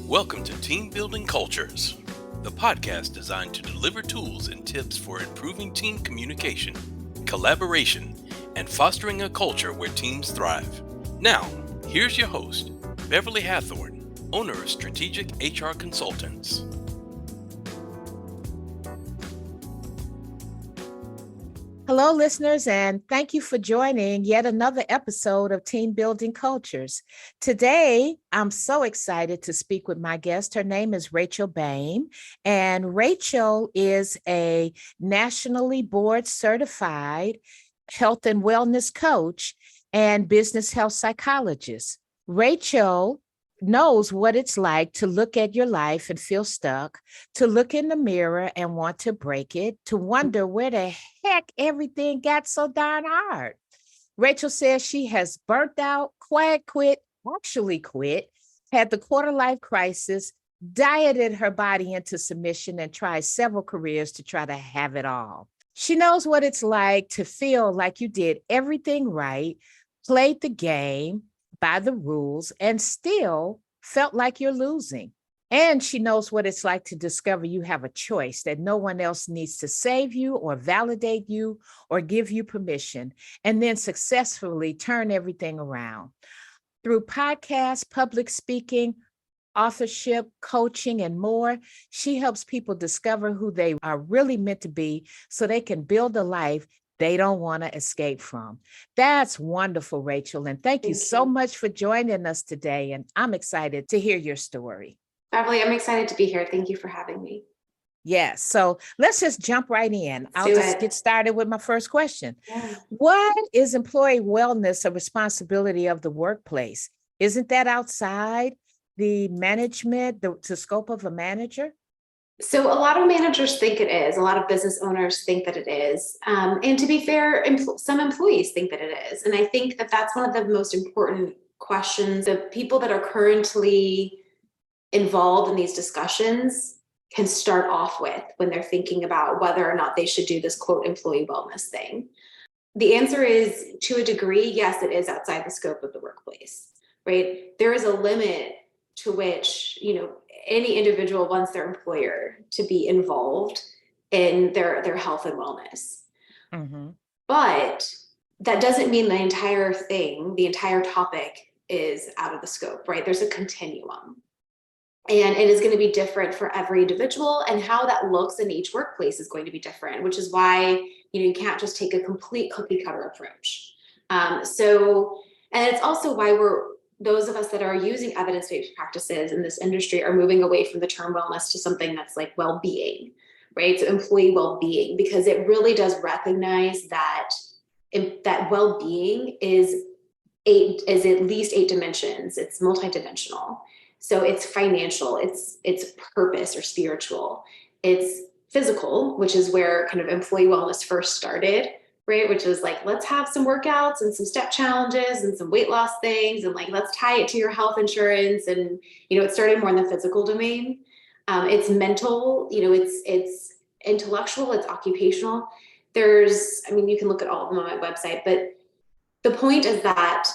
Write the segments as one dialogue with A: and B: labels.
A: Welcome to Team Building Cultures, the podcast designed to deliver tools and tips for improving team communication, collaboration, and fostering a culture where teams thrive. Now, here's your host, Beverly Hathorn, owner of Strategic HR Consultants.
B: Hello, listeners, and thank you for joining yet another episode of Team Building Cultures. Today, I'm so excited to speak with my guest. Her name is Rachel Boehm, and Rachel is a nationally board certified health and wellness coach and business health psychologist. Rachel knows what it's like to look at your life and feel stuck, to look in the mirror and want to break it, to wonder where the heck everything got so darn hard. Rachel says she has burnt out, quit, had the quarter life crisis, dieted her body into submission, and tried several careers to try to have it all. She knows what it's like to feel like you did everything right, played the game by the rules, and still felt like you're losing. And she knows what it's like to discover you have a choice, that no one else needs to save you or validate you or give you permission, and then successfully turn everything around. Through podcasts, public speaking, authorship, coaching, and more, she helps people discover who they are really meant to be so they can build a life they don't want to escape from. That's wonderful, Rachel. And thank you so much for joining us today. And I'm excited to hear your story.
C: Beverly, I'm excited to be here. Thank you for having me.
B: Yes. So let's just jump right in. I'll just get started with my first question.
C: Yeah.
B: What is employee wellness a responsibility of the workplace? Isn't that outside the management, the scope of a manager?
C: So a lot of managers think it is. A lot of business owners think that it is. And to be fair, some employees think that it is. And I think that that's one of the most important questions. The people that are currently involved in these discussions can start off with when they're thinking about whether or not they should do this quote employee wellness thing. The answer is, to a degree, yes, it is outside the scope of the workplace, right? There is a limit to which, any individual wants their employer to be involved in their health and wellness.
B: Mm-hmm.
C: But that doesn't mean the entire thing, the entire topic is out of the scope, right? There's a continuum. And it is going to be different for every individual, and how that looks in each workplace is going to be different, which is why, you can't just take a complete cookie cutter approach. And it's also why those of us that are using evidence-based practices in this industry are moving away from the term wellness to something that's like well-being, right? So employee well-being, because it really does recognize that well-being is at least 8 dimensions. It's multidimensional. So it's financial, it's purpose or spiritual, it's physical, which is where kind of employee wellness first started, right? Which is like, let's have some workouts and some step challenges and some weight loss things. And like, let's tie it to your health insurance. And, it started more in the physical domain. It's mental, it's intellectual, it's occupational. You can look at all of them on my website, but the point is that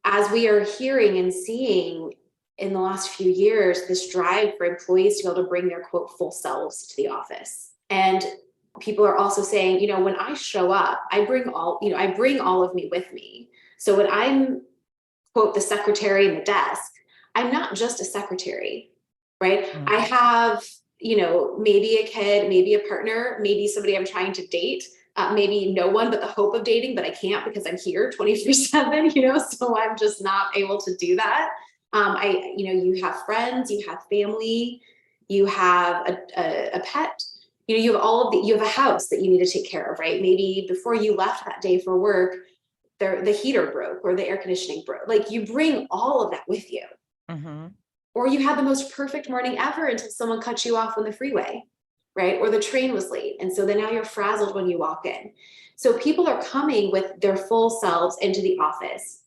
C: as we are hearing and seeing in the last few years, this drive for employees to be able to bring their quote full selves to the office. And people are also saying, when I show up, I bring all of me with me. So when I'm, quote, the secretary in the desk, I'm not just a secretary, right? Mm-hmm. I have, maybe a kid, maybe a partner, maybe somebody I'm trying to date, maybe no one but the hope of dating, but I can't because I'm here 24/7, so I'm just not able to do that. You have friends, you have family, you have a pet. You have you have a house that you need to take care of, right? Maybe before you left that day for work, the heater broke or the air conditioning broke. Like, you bring all of that with you.
B: Mm-hmm.
C: Or you had the most perfect morning ever until someone cut you off on the freeway, right? Or the train was late. And so then now you're frazzled when you walk in. So people are coming with their full selves into the office.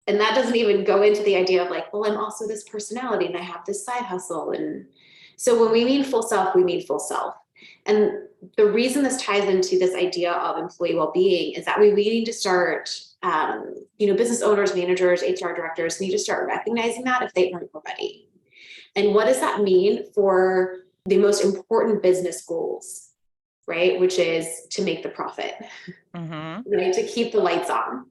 C: And that doesn't even go into the idea of like, well, I'm also this personality and I have this side hustle. And so when we mean full self, we mean full self. And the reason this ties into this idea of employee well-being is that we need to start, business owners, managers, HR directors need to start recognizing that if they aren't already. And what does that mean for the most important business goals, right? Which is to make the profit, right? To keep the lights on.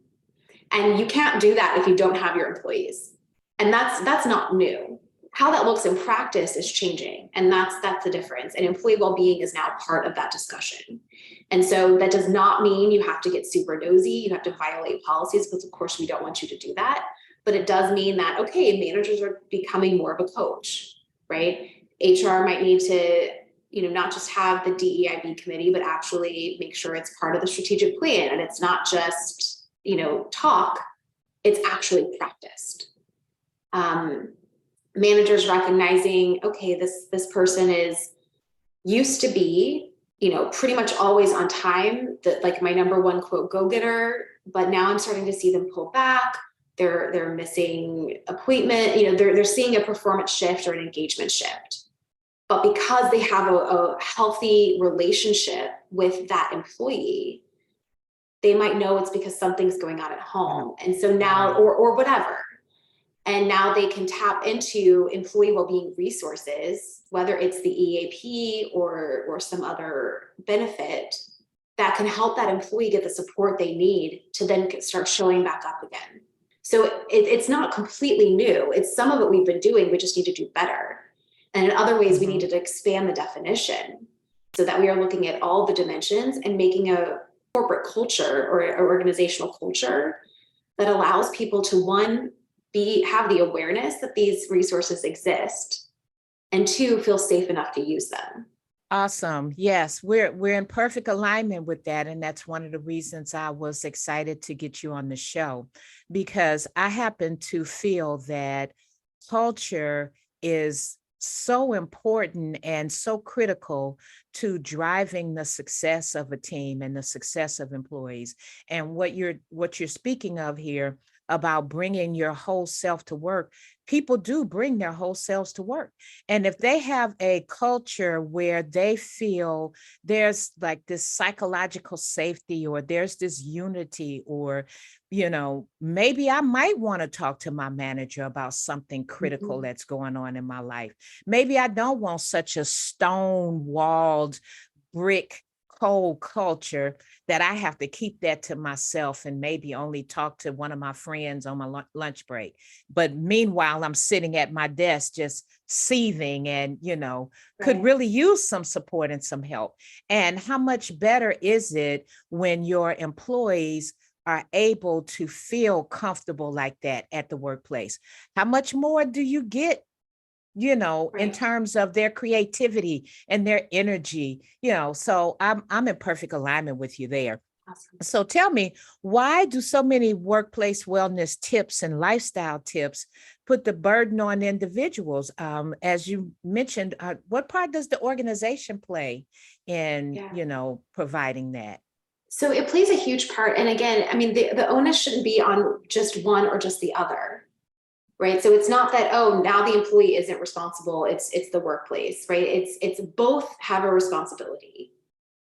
C: And you can't do that if you don't have your employees. And that's not new. How that looks in practice is changing. And that's the difference. And employee well-being is now part of that discussion. And so that does not mean you have to get super nosy, you have to violate policies, because of course we don't want you to do that. But it does mean that, okay, managers are becoming more of a coach, right? HR might need to, not just have the DEIB committee, but actually make sure it's part of the strategic plan. And it's not just, talk, it's actually practiced. Managers recognizing, okay, this person is used to be, pretty much always on time, that like my number one quote go-getter, but now I'm starting to see them pull back. They're missing appointment, they're seeing a performance shift or an engagement shift. But because they have a healthy relationship with that employee, they might know it's because something's going on at home. And so now, or whatever. And now they can tap into employee well-being resources, whether it's the EAP or some other benefit that can help that employee get the support they need to then start showing back up again. So it's not completely new. It's some of it we've been doing, we just need to do better. And in other ways, we needed to expand the definition so that we are looking at all the dimensions and making a corporate culture or organizational culture that allows people to, one, have the awareness that these resources exist, and two, feel safe enough to use them.
B: Awesome. Yes, we're in perfect alignment with that. And that's one of the reasons I was excited to get you on the show, because I happen to feel that culture is so important and so critical to driving the success of a team and the success of employees. And what you're speaking of here about bringing your whole self to work, people do bring their whole selves to work. And if they have a culture where they feel there's like this psychological safety, or there's this unity, or, maybe I might want to talk to my manager about something critical that's going on in my life. Maybe I don't want such a stone-walled brick cold culture that I have to keep that to myself and maybe only talk to one of my friends on my lunch break. But meanwhile, I'm sitting at my desk just seething and, could really use some support and some help. And how much better is it when your employees are able to feel comfortable like that at the workplace? How much more do you get in terms of their creativity and their energy, so I'm in perfect alignment with you there. Awesome. So tell me, why do so many workplace wellness tips and lifestyle tips put the burden on individuals? As you mentioned, what part does the organization play in, providing that?
C: So it plays a huge part. And again, I mean, the onus shouldn't be on just one or just the other. Right. So it's not that, oh, now the employee isn't responsible. It's the workplace, right? It's both have a responsibility.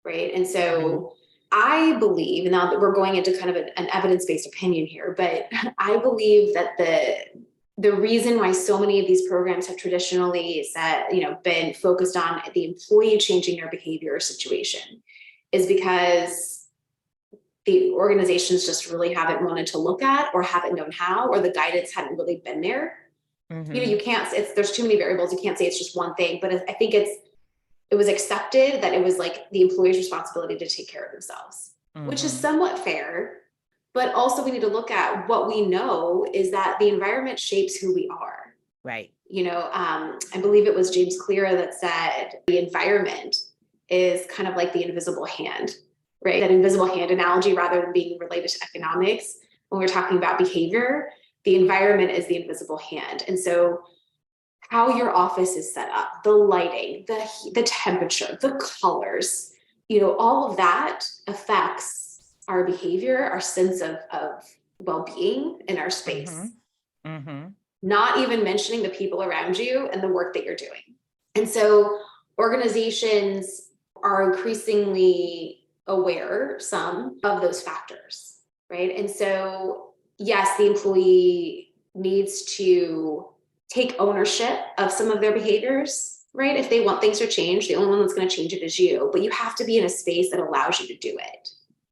C: Right. And so I believe, now that we're going into kind of an evidence-based opinion here, but I believe that the reason why so many of these programs have traditionally been focused on the employee changing their behavior or situation is because the organizations just really haven't wanted to look at, or haven't known how, or the guidance hadn't really been there. You can't, there's too many variables. You can't say it's just one thing, but I think it was accepted that it was like the employee's responsibility to take care of themselves, which is somewhat fair. But also we need to look at what we know is that the environment shapes who we are.
B: Right.
C: I believe it was James Clear that said the environment is kind of like the invisible hand. Right, that invisible hand analogy, rather than being related to economics, when we're talking about behavior, the environment is the invisible hand. And so how your office is set up, the lighting, the temperature, the colors, all of that affects our behavior, our sense of well-being in our space. Not even mentioning the people around you and the work that you're doing. And so organizations are increasingly aware, some of those factors, right? And so, yes, the employee needs to take ownership of some of their behaviors, right? If they want things to change, the only one that's going to change it is you, but you have to be in a space that allows you to do it.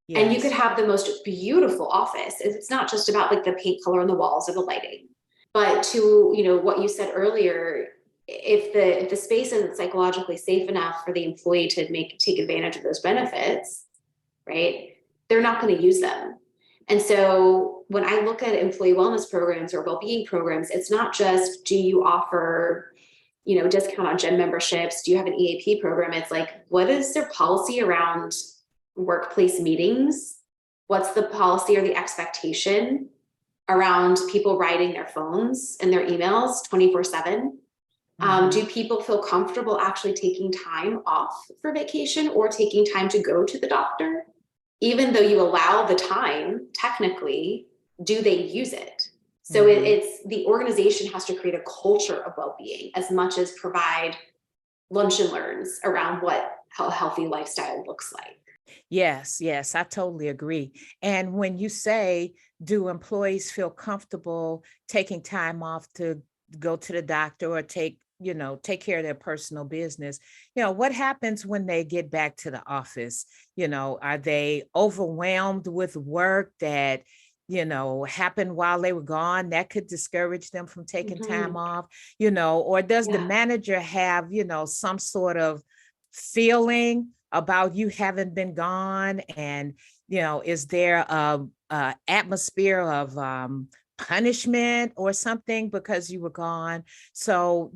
C: Yes. And you could have the most beautiful office. It's not just about like the paint color on the walls or the lighting, but to, what you said earlier, if the space isn't psychologically safe enough for the employee to take advantage of those benefits, right, they're not going to use them. And so when I look at employee wellness programs or well-being programs, it's not just, do you offer, discount on gym memberships? Do you have an EAP program? It's like, what is their policy around workplace meetings? What's the policy or the expectation around people writing their phones and their emails 24/7? Do people feel comfortable actually taking time off for vacation or taking time to go to the doctor? Even though you allow the time, technically, do they use it? So it's the organization has to create a culture of well-being as much as provide lunch and learns around how a healthy lifestyle looks like.
B: Yes, I totally agree. And when you say, do employees feel comfortable taking time off to go to the doctor or take care of their personal business? What happens when they get back to the office? Are they overwhelmed with work that, happened while they were gone? That could discourage them from taking time off, or does the manager have, some sort of feeling about you haven't been gone? And, is there a atmosphere of punishment or something because you were gone? So,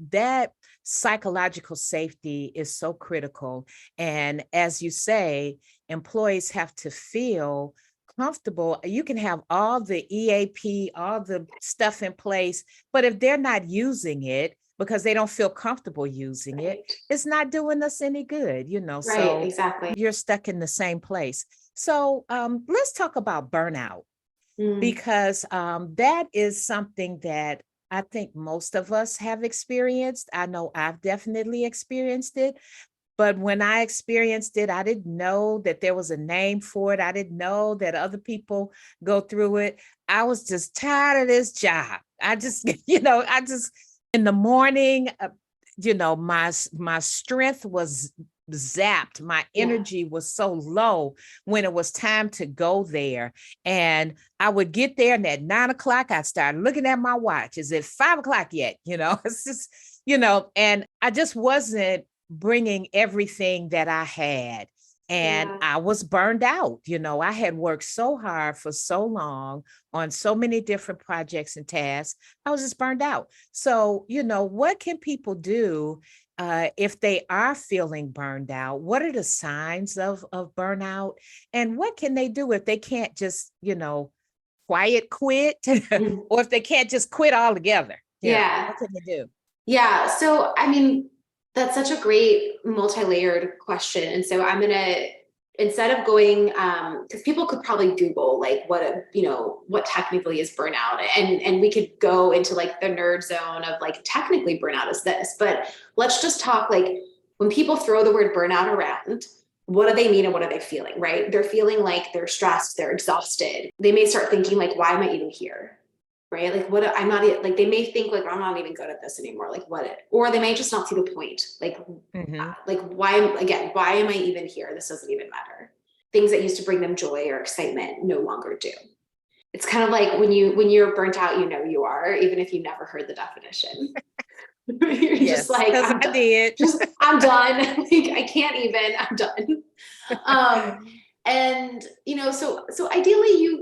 B: that psychological safety is so critical. And as you say, employees have to feel comfortable. You can have all the EAP, all the stuff in place, but if they're not using it because they don't feel comfortable using it, it's not doing us any good,
C: Right,
B: so
C: exactly.
B: you're stuck in the same place. So let's talk about burnout, because that is something that I think most of us have experienced. I know I've definitely experienced it. But when I experienced it, I didn't know that there was a name for it. I didn't know that other people go through it. I was just tired of this job. I just in the morning, my strength was zapped. My energy was so low when it was time to go there. And I would get there, and at 9:00, I'd start looking at my watch. Is it 5:00 yet? It's just, and I just wasn't bringing everything that I had. And I was burned out. I had worked so hard for so long on so many different projects and tasks. I was just burned out. So, what can people do if they are feeling burned out? What are the signs of burnout? And what can they do if they can't just, quiet quit or if they can't just quit altogether? What can they do?
C: Yeah. So, I mean, that's such a great multi-layered question. And so I'm going to, instead of going, because people could probably Google like what technically is burnout, and we could go into like the nerd zone of like technically burnout is this, but let's just talk like when people throw the word burnout around, what do they mean and what are they feeling, right? They're feeling like they're stressed, they're exhausted. They may start thinking like, why am I even here? Right? Like I'm not like, they may think like, I'm not even good at this anymore. Like or they may just not see the point. Like, like why am I even here? This doesn't even matter. Things that used to bring them joy or excitement no longer do. It's kind of like when you're burnt out, you are, even if you never heard the definition. You're just like, I'm done. I'm done. Like, I can't even, I'm done. And so ideally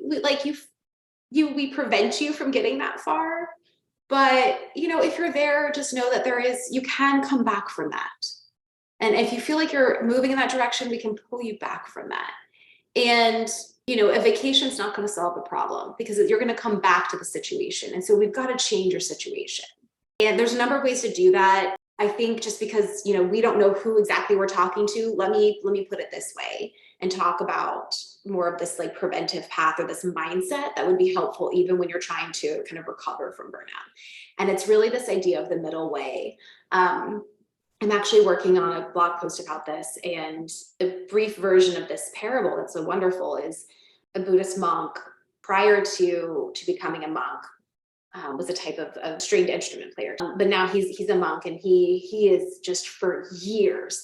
C: we prevent you from getting that far. But, if you're there, just know that you can come back from that. And if you feel like you're moving in that direction, we can pull you back from that. And, a vacation's not going to solve the problem because you're going to come back to the situation. And so we've got to change your situation. And there's a number of ways to do that. I think just because, we don't know who exactly we're talking to, let me put it this way and talk about more of this like preventive path or this mindset that would be helpful even when you're trying to kind of recover from burnout. And it's really this idea of the middle way. I'm actually working on a blog post about this, and the brief version of this parable that's so wonderful is a Buddhist monk prior to becoming a monk was a type of stringed instrument player. But now he's a monk, and he is just for years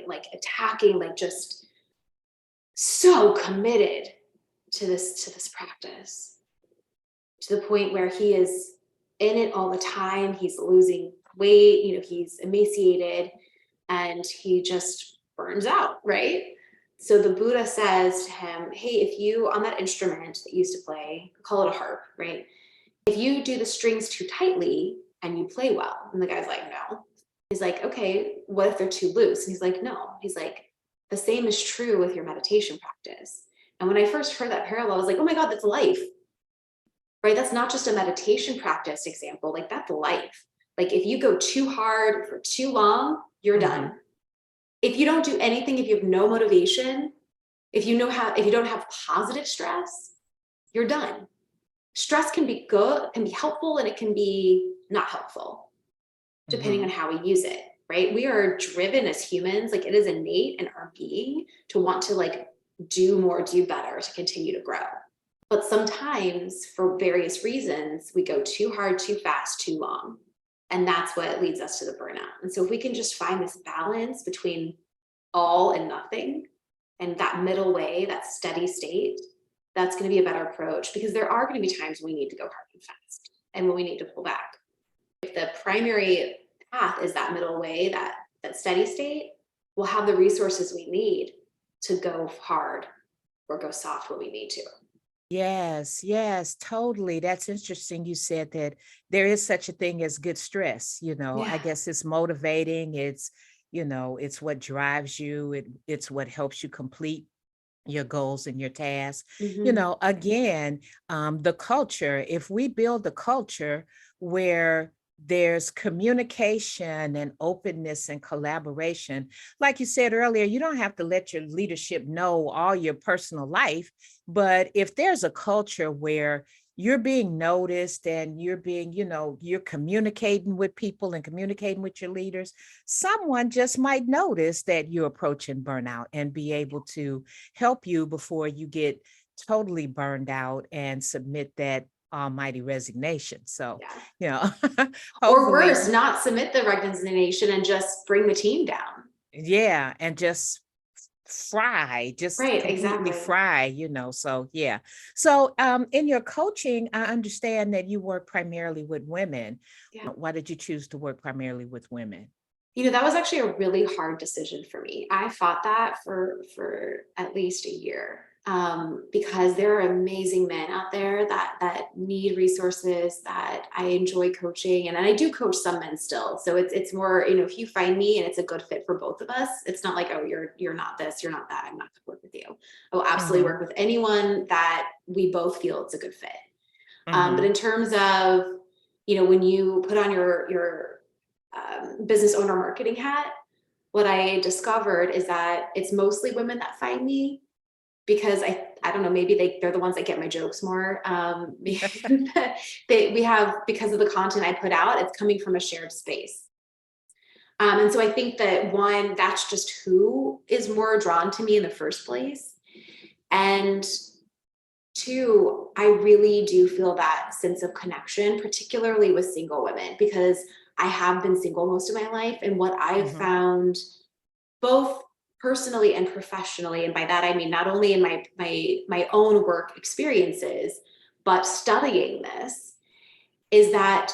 C: like attacking, like just so committed to this practice, to the point where he is in it all the time. He's losing weight, he's emaciated, and he just burns out, right? So the Buddha says to him, hey, if you, on that instrument that you used to play, call it a harp, right? If you do the strings too tightly and you play well, and the guy's like, no. He's like, okay, what if they're too loose? And he's like, no. He's like, the same is true with your meditation practice. And when I first heard that parallel, I was like, oh my God, that's life, right? That's not just a meditation practice example. Like, that's life. Like, if you go too hard for too long, you're done. If you don't do anything, if you have no motivation, if you don't have positive stress, you're done. Stress can be good, can be helpful, and it can be not helpful, depending on how we use it, right? We are driven as humans, like, it is innate in our being to want to like do more, do better, to continue to grow. But sometimes, for various reasons, we go too hard, too fast, too long. And that's what leads us to the burnout. And so if we can just find this balance between all and nothing, and that middle way, that steady state, that's going to be a better approach, because there are going to be times when we need to go hard and fast and when we need to pull back. If the primary path is that middle way, that steady state, we'll have the resources we need to go hard or go soft when we need to.
B: Yes, totally. That's interesting. You said that there is such a thing as good stress. I guess it's motivating. It's what drives you. It's what helps you complete your goals and your tasks. Again, the culture, if we build a culture where there's communication and openness and collaboration, like you said earlier, you don't have to let your leadership know all your personal life. But if there's a culture where you're being noticed and you're being, you're communicating with people and communicating with your leaders, someone just might notice that you're approaching burnout and be able to help you before you get totally burned out and submit that almighty resignation. So,
C: or
B: hopefully,
C: worse, not submit the resignation and just bring the team down.
B: Yeah. And just completely
C: exactly.
B: fry, so yeah. So in your coaching, I understand that you work primarily with women. Why did you choose to work primarily with women?
C: That was actually a really hard decision for me. I fought that for at least a year, because there are amazing men out there that need resources, that I enjoy coaching, and I do coach some men still. So it's more, if you find me and it's a good fit for both of us, it's not like, oh, you're not this, you're not that, I'm not going to work with you. I will absolutely work with anyone that we both feel it's a good fit. But in terms of, when you put on your business owner marketing hat, what I discovered is that it's mostly women that find me, because I don't know, maybe they're the ones that get my jokes more. Because of the content I put out, it's coming from a shared space. And so I think that, one, that's just who is more drawn to me in the first place. And two, I really do feel that sense of connection, particularly with single women, because I have been single most of my life. And what I've found, both personally and professionally, and by that I mean not only in my own work experiences, but studying this, is that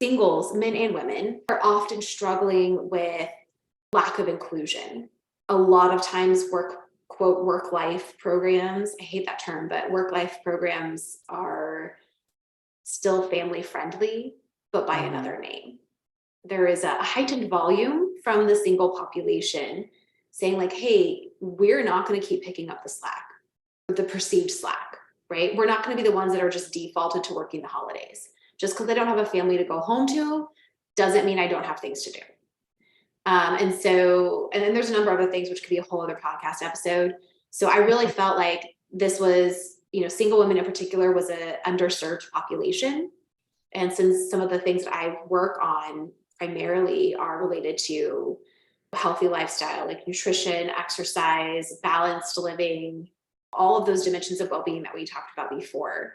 C: singles, men and women, are often struggling with lack of inclusion. A lot of times work-life programs, I hate that term, but work-life programs are still family friendly, but by another name. There is a heightened volume from the single population saying like, hey, we're not going to keep picking up the slack, the perceived slack, right? We're not going to be the ones that are just defaulted to working the holidays. Just because I don't have a family to go home to doesn't mean I don't have things to do. And then there's a number of other things, which could be a whole other podcast episode. So I really felt like this was, single women in particular was an underserved population. And since some of the things that I work on primarily are related to healthy lifestyle, like nutrition, exercise, balanced living, all of those dimensions of well-being that we talked about before,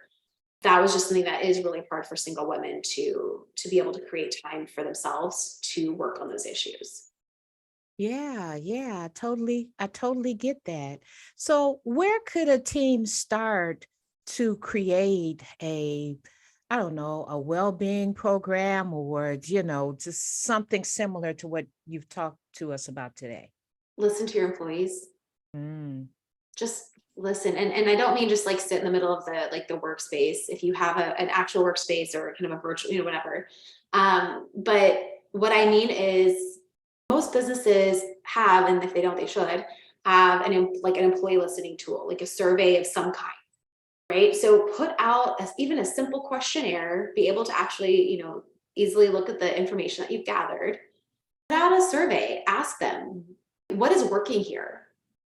C: that was just something that is really hard for single women to be able to create time for themselves to work on those issues.
B: Yeah, yeah, I totally get that. So where could a team start to create I don't know, a well-being program or, just something similar to what you've talked to us about today?
C: Listen to your employees.
B: Mm,
C: Just listen. And I don't mean just like sit in the middle of the workspace. If you have an actual workspace or kind of a virtual, whatever. But what I mean is most businesses have, and if they don't, they should have like an employee listening tool, like a survey of some kind, right? So put out even a simple questionnaire, be able to actually, easily look at the information that you've gathered. Put out a survey, ask them, what is working here?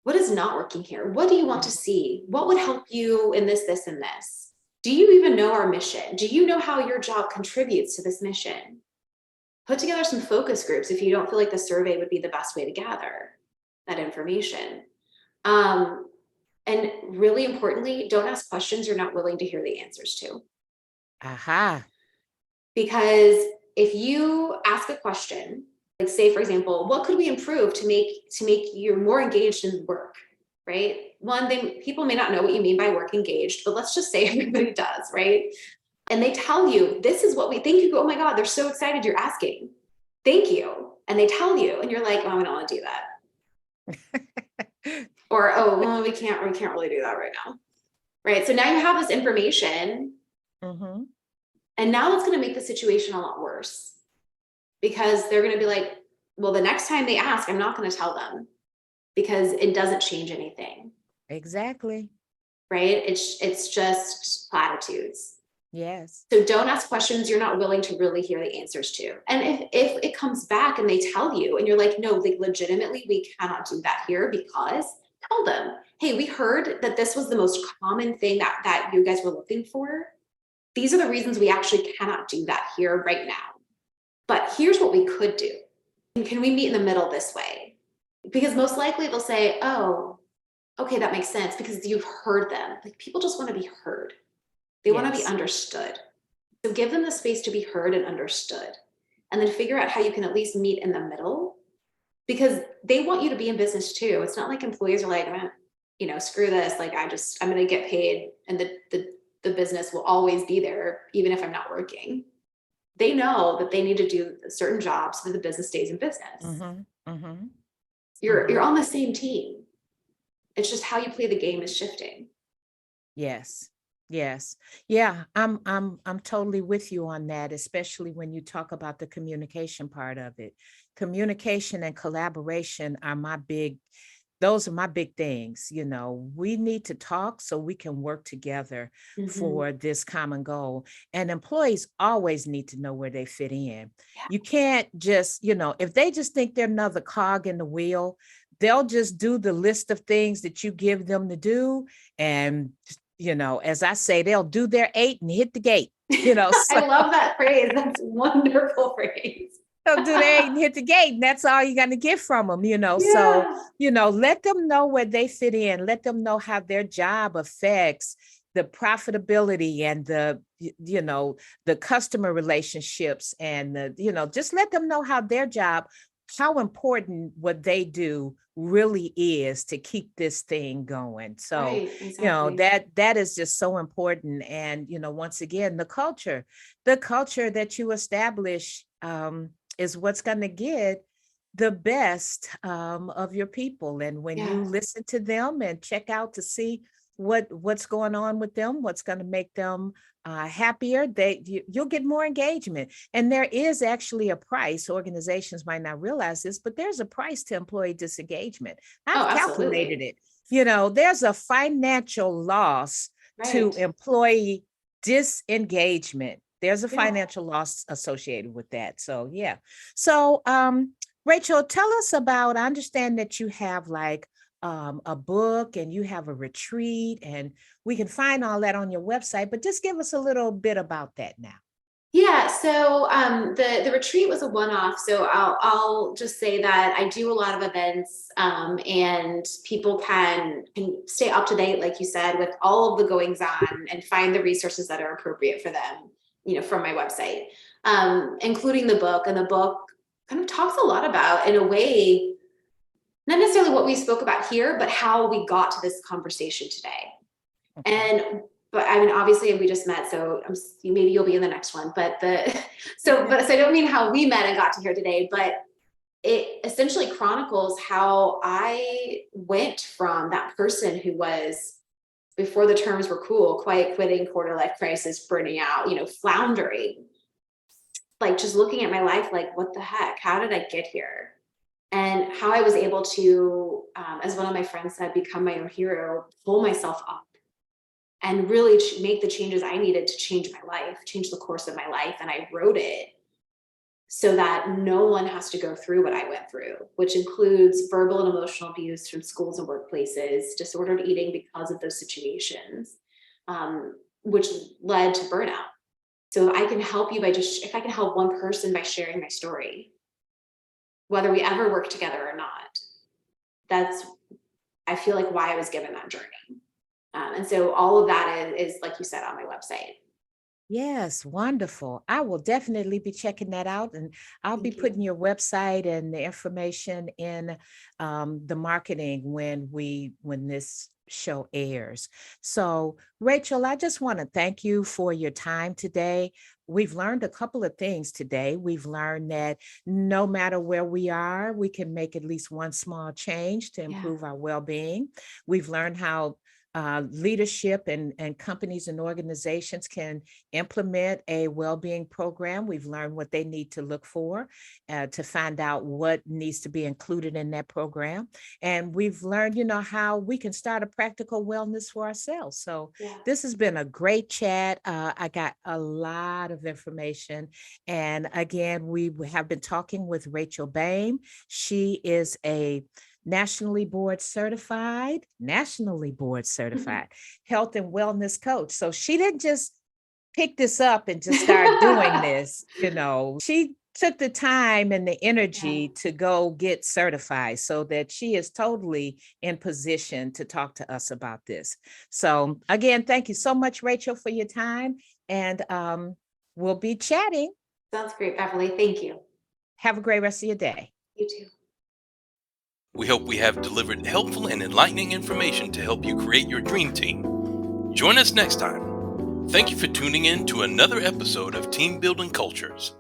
C: What is not working here? What do you want to see? What would help you in this, this, and this? Do you even know our mission? Do you know how your job contributes to this mission? Put together some focus groups if you don't feel like the survey would be the best way to gather that information. And really importantly, don't ask questions you're not willing to hear the answers to.
B: aha.
C: Because if you ask a question, like say, for example, what could we improve to make you more engaged in work, right? One thing, people may not know what you mean by work engaged, but let's just say everybody does, right? And they tell you, this is what we think. You go, oh my God, they're so excited you're asking. Thank you. And they tell you, and you're like, oh, I don't want to do that. Or, oh, well, we can't really do that right now. Right. So now you have this information.
B: Mm-hmm.
C: And now it's going to make the situation a lot worse because they're going to be like, well, the next time they ask, I'm not going to tell them because it doesn't change anything.
B: Exactly.
C: Right. It's just platitudes.
B: Yes.
C: So don't ask questions you're not willing to really hear the answers to. And if it comes back and they tell you and you're like, no, like legitimately, we cannot do that here, because tell them, hey, we heard that this was the most common thing that you guys were looking for. These are the reasons we actually cannot do that here right now. But here's what we could do. Can we meet in the middle this way? Because most likely they'll say, oh, okay, that makes sense, because you've heard them. Like, people just want to be heard. They want to be understood. So give them the space to be heard and understood. And then figure out how you can at least meet in the middle, because they want you to be in business too. It's not like employees are like, screw this. Like, I'm going to get paid, and the business will always be there, even if I'm not working. They know that they need to do certain jobs so that the business stays in business.
B: Mm-hmm. Mm-hmm.
C: You're on the same team. It's just how you play the game is shifting.
B: Yes. Yes. Yeah, I'm totally with you on that, especially when you talk about the communication part of it. Communication and collaboration are those are my big things. We need to talk so we can work together for this common goal. And employees always need to know where they fit in.
C: Yeah.
B: You can't just, if they just think they're another cog in the wheel, they'll just do the list of things that you give them to do. And as I say, they'll do their 8 and hit the gate, So
C: I love that phrase. That's a wonderful phrase.
B: they'll do their 8 and hit the gate, and that's all you're going to get from them,
C: Yeah.
B: So, let them know where they fit in. Let them know how their job affects the profitability and the customer relationships, and just let them know how important what they do really is to keep this thing going. So,
C: Right, exactly.
B: that is just so important. And, once again, the culture that you establish is what's going to get the best of your people. And when you listen to them and check out to see what's going on with them, what's going to make them happier, you'll get more engagement. And there is actually a price. Organizations might not realize this, but there's a price to employee disengagement. I've calculated it. There's a financial loss to employee disengagement. There's a financial loss associated with that. So, yeah. So, Rachel, tell us about, I understand that you have like a book and you have a retreat, and we can find all that on your website, but just give us a little bit about that now.
C: Yeah, so the retreat was a one-off. So I'll just say that I do a lot of events, and people can stay up to date, like you said, with all of the goings on and find the resources that are appropriate for them, from my website, including the book. And the book kind of talks a lot about, in a way, not necessarily what we spoke about here, but how we got to this conversation today.
B: Okay.
C: But I mean, obviously we just met, so maybe you'll be in the next one. So I don't mean how we met and got to here today, but it essentially chronicles how I went from that person who was, before the terms were cool, quiet quitting, quarter life crisis, burning out, floundering, like just looking at my life, like, what the heck? How did I get here? And how I was able to, as one of my friends said, become my own hero, pull myself up and really make the changes I needed to change my life, change the course of my life. And I wrote it so that no one has to go through what I went through, which includes verbal and emotional abuse from schools and workplaces, disordered eating because of those situations, which led to burnout. So if I can help you if I can help one person by sharing my story, whether we ever work together or not, that's, I feel like, why I was given that journey. And so all of that is, like you said, on my website.
B: Yes, wonderful. I will definitely be checking that out, and I'll be
C: Thank you.
B: putting your website and the information in the marketing when this show airs. So, Rachel, I just want to thank you for your time today. We've learned a couple of things today. We've learned that no matter where we are, we can make at least one small change to
C: Yeah.
B: improve our well-being. We've learned how leadership and companies and organizations can implement a well-being program. We've learned what they need to look for to find out what needs to be included in that program. And we've learned, how we can start a practical wellness for ourselves. So
C: Yeah.
B: this has been a great chat. I got a lot of information. And again, we have been talking with Rachel Boehm. She is a nationally board certified health and wellness coach. So she didn't just pick this up and just start doing this, she took the time and the
C: Yeah.
B: energy to go get certified so that she is totally in position to talk to us about this. So again, thank you so much, Rachel, for your time. And we'll be chatting.
C: Sounds great, Beverly. Thank you.
B: Have a great rest of your day.
C: You too.
A: We hope we have delivered helpful and enlightening information to help you create your dream team. Join us next time. Thank you for tuning in to another episode of Team Building Cultures.